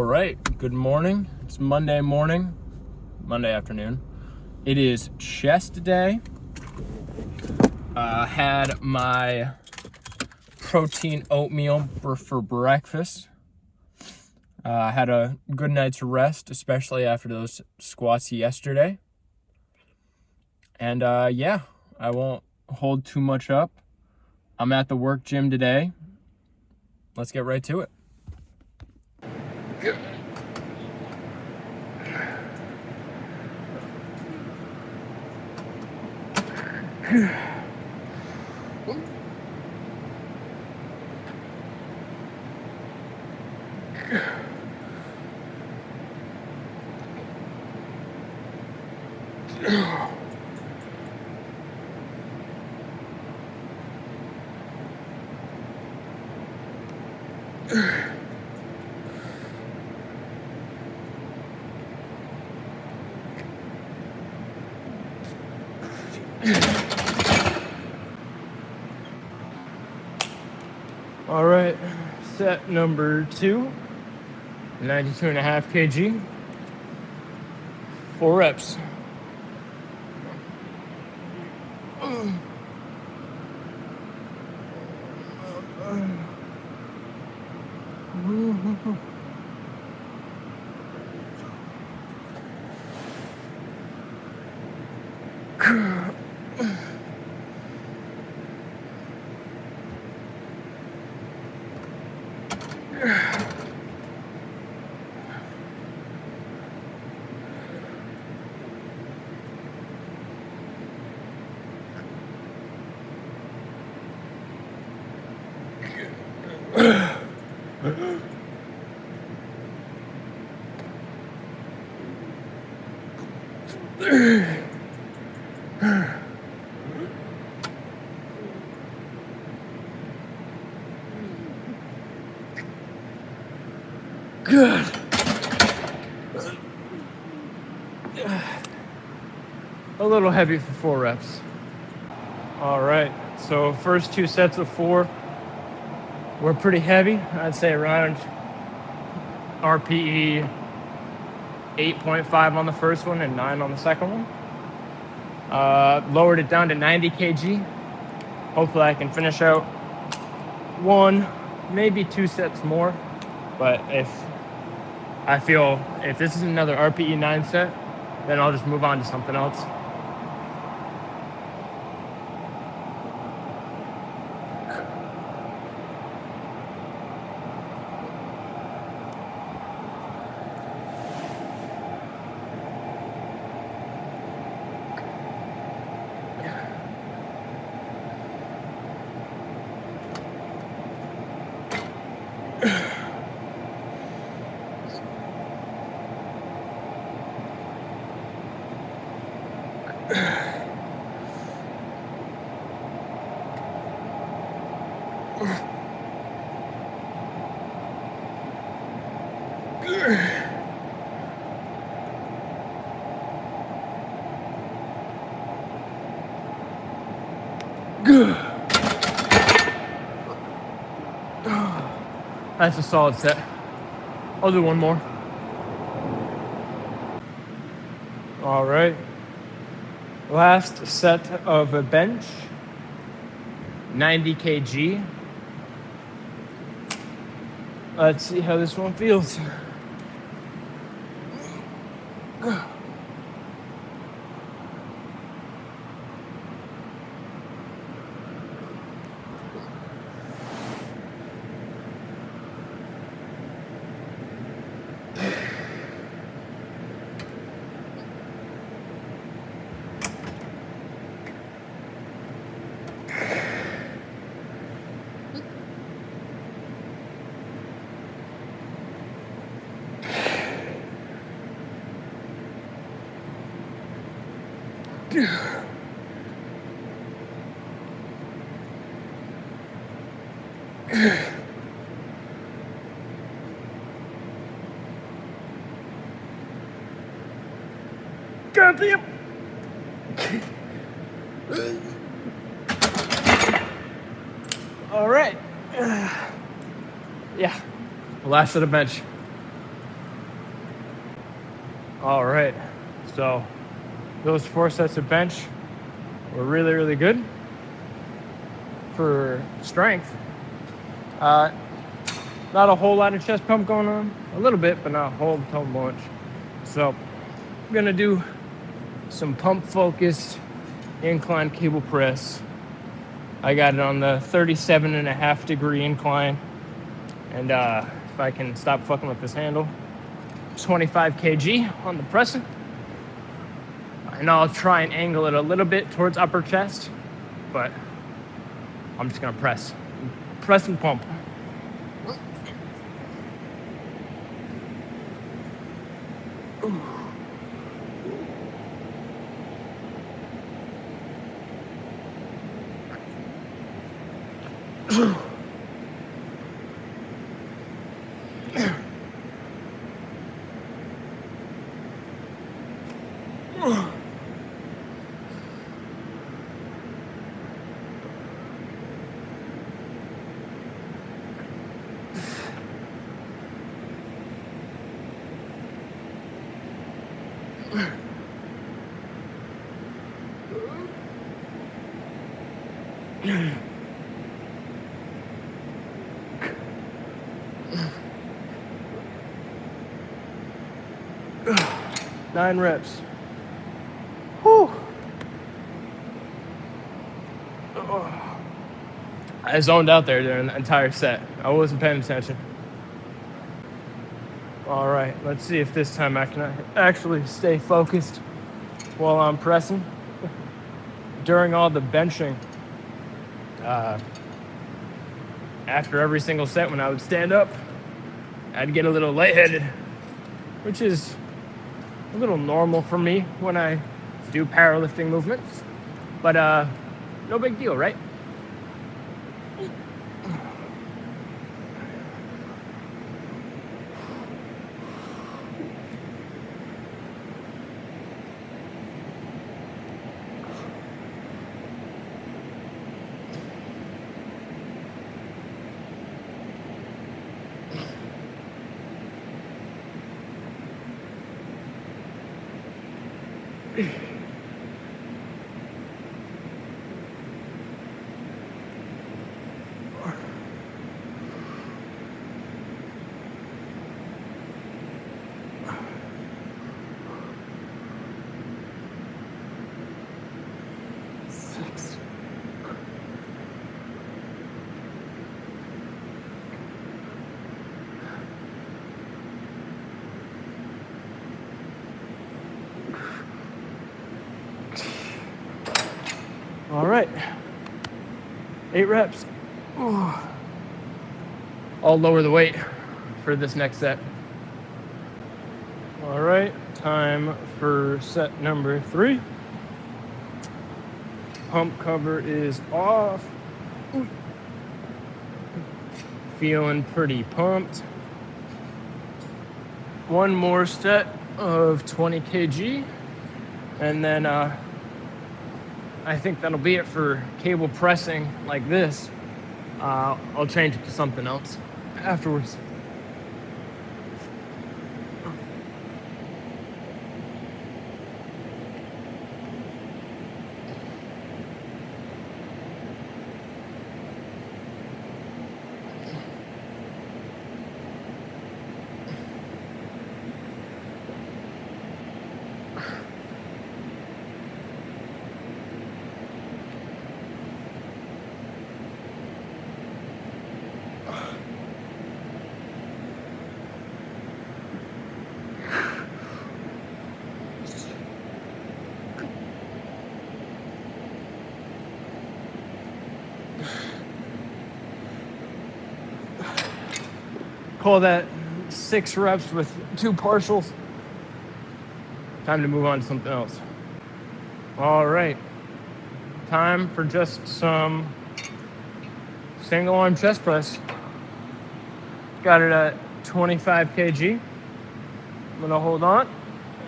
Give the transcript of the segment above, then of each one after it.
All right, good morning. It's Monday afternoon. It is chest day. Had my protein oatmeal for breakfast. Had a good night's rest, especially after those squats yesterday. And I won't hold too much up. I'm at the work gym today. Let's get right to it. All right, set number 2, 92.5 kg, 4 reps. Good. A little heavy for 4 reps. All right, so first 2 sets of 4 were pretty heavy. I'd say around RPE 8.5 on the first one and 9 on the second one. Lowered it down to 90 kg. Hopefully I can finish out 1, maybe 2 sets more. But if this is another RPE 9 set, then I'll just move on to something else. That's a solid set. I'll do 1 more. All right. Last set of a bench. 90 kg. Let's see how this one feels. Goddamn. All right. Yeah. Last set of bench. All right, so those 4 sets of bench were really, really good for strength. Not a whole lot of chest pump going on, a little bit, but not a whole bunch. So I'm gonna do some pump focused incline cable press. I got it on the 37.5-degree incline, and if I can stop fucking with this handle, 25 kg on the pressing, and I'll try and angle it a little bit towards upper chest, but I'm just gonna press and pump. Nine reps. Whew. I zoned out there during the entire set. I wasn't paying attention. All right, let's see if this time I can actually stay focused while I'm pressing. During all the benching, after every single set when I would stand up, I'd get a little lightheaded, which is a little normal for me when I do powerlifting movements, but no big deal, right? All right, 8 reps. Ooh. I'll lower the weight for this next set. All right, time for set number 3. Pump cover is off. Ooh. Feeling pretty pumped. One more set of 20 kg, and then I think that'll be it for cable pressing like this. I'll change it to something else afterwards. Call that 6 reps with 2 partials. Time to move on to something else. All right, time for just some single arm chest press. Got it at 25 kg. I'm gonna hold on,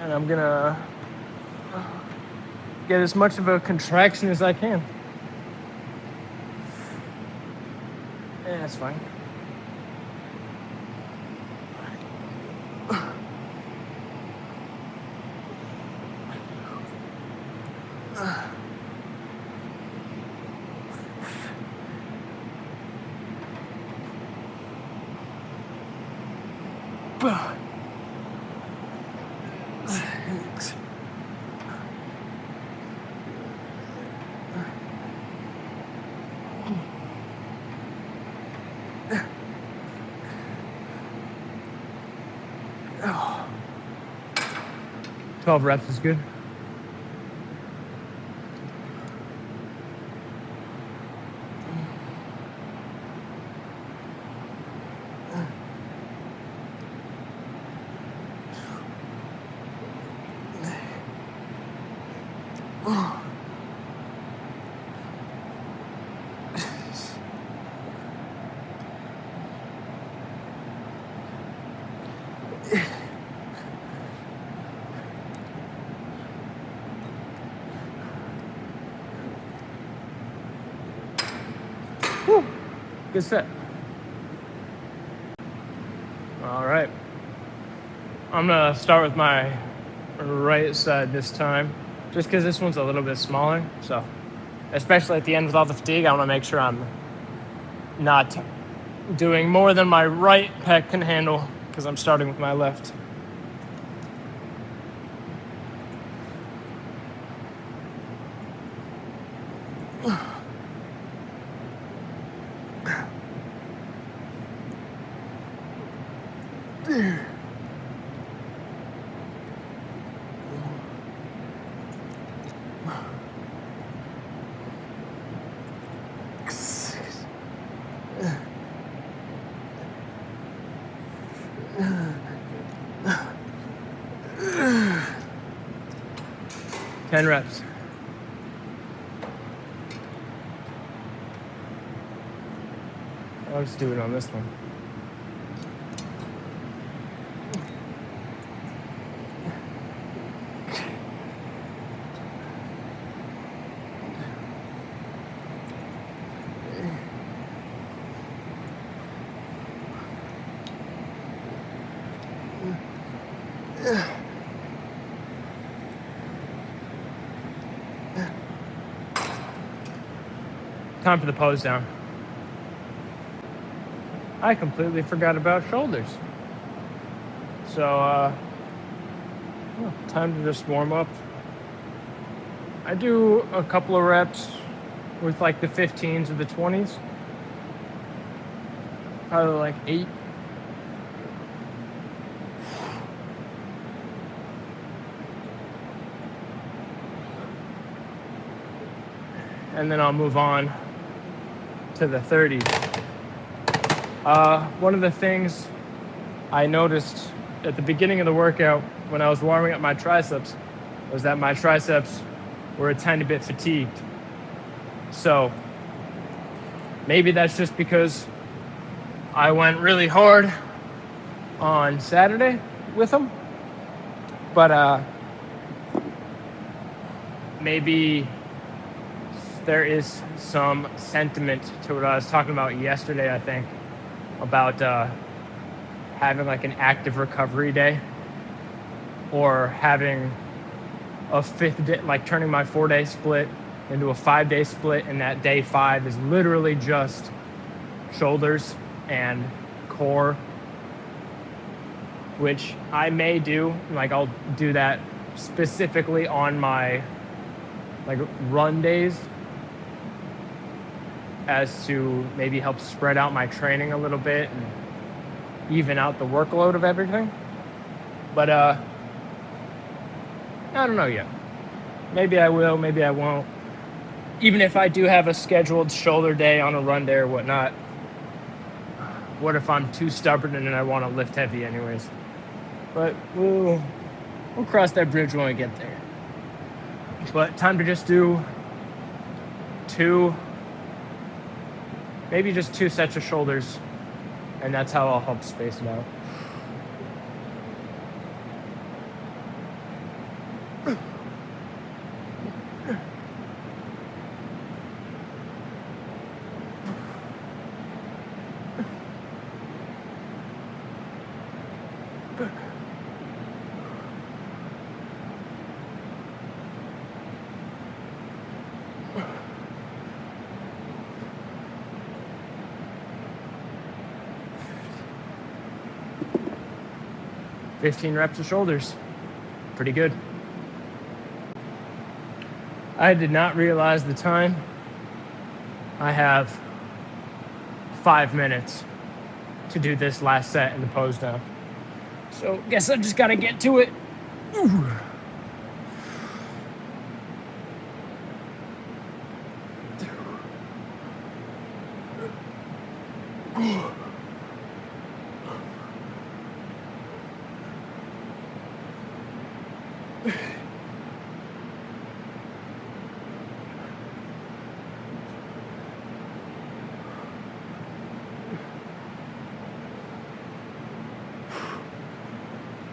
and I'm gonna get as much of a contraction as I can. Yeah, that's fine. Oh. 12 reps is good. Whew. Good set. All right. I'm gonna start with my right side this time, just because this one's a little bit smaller. So, especially at the end with all the fatigue, I want to make sure I'm not doing more than my right pec can handle, because I'm starting with my left. Ten reps. I'll just do it on this one. Time for the pose down. I completely forgot about shoulders. So, time to just warm up. I do a couple of reps with like the 15s or the 20s. Probably like 8. And then I'll move on to the 30s. One of the things I noticed at the beginning of the workout when I was warming up my triceps was that my triceps were a tiny bit fatigued. So maybe that's just because I went really hard on Saturday with them. But maybe there is some sentiment to what I was talking about yesterday, I think, about having like an active recovery day, or having a 5th day, like turning my 4-day split into a 5-day split, and that day 5 is literally just shoulders and core, which I may do. Like, I'll do that specifically on my like run days, as to maybe help spread out my training a little bit and even out the workload of everything. But I don't know yet. Maybe I will, maybe I won't. Even if I do have a scheduled shoulder day on a run day or whatnot, what if I'm too stubborn and I want to lift heavy anyways? But we'll cross that bridge when we get there. But time to just do 2, maybe just 2 sets of shoulders, and that's how I'll help space it out. 15 reps of shoulders. Pretty good. I did not realize the time. I have 5 minutes to do this last set in the pose down. So guess I just gotta get to it. Ooh.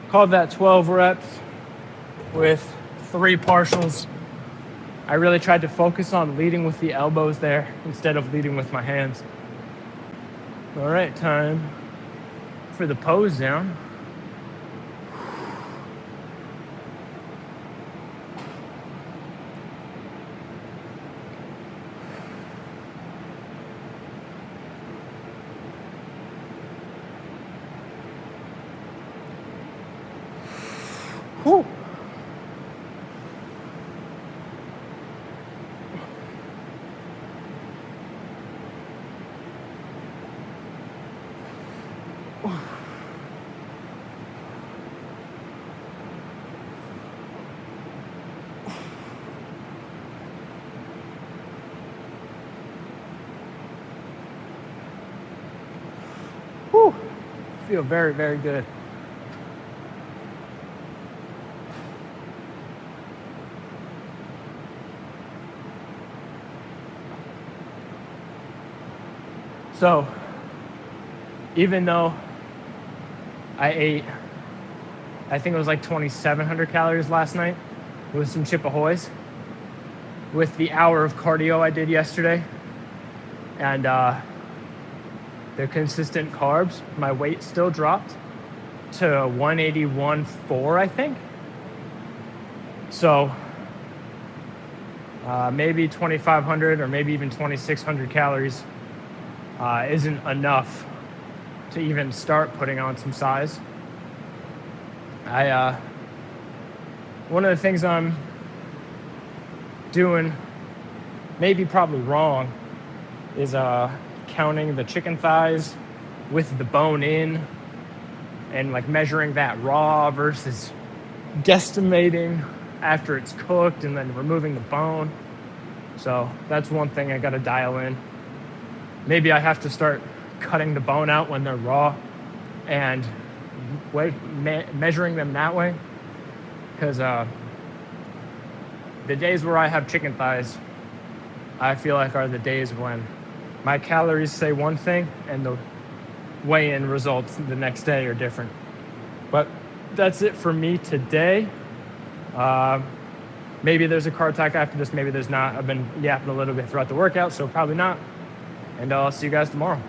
Called that 12 reps with 3 partials. I really tried to focus on leading with the elbows there instead of leading with my hands. All right, time for the pose down. Whew. Whew. Feel very, very good. So, even though I ate, I think it was like 2,700 calories last night with some Chip Ahoys, with the hour of cardio I did yesterday, and the consistent carbs, my weight still dropped to 181.4, I think. So, maybe 2,500 or maybe even 2,600 calories isn't enough to even start putting on some size. One of the things I'm doing, maybe probably wrong, is counting the chicken thighs with the bone in and like measuring that raw versus guesstimating after it's cooked and then removing the bone. So that's one thing I got to dial in. Maybe I have to start cutting the bone out when they're raw and measuring them that way, because the days where I have chicken thighs, I feel like are the days when my calories say one thing and the weigh-in results the next day are different. But that's it for me today. Maybe there's a carb talk after this, maybe there's not. I've been yapping a little bit throughout the workout, so probably not. And I'll see you guys tomorrow.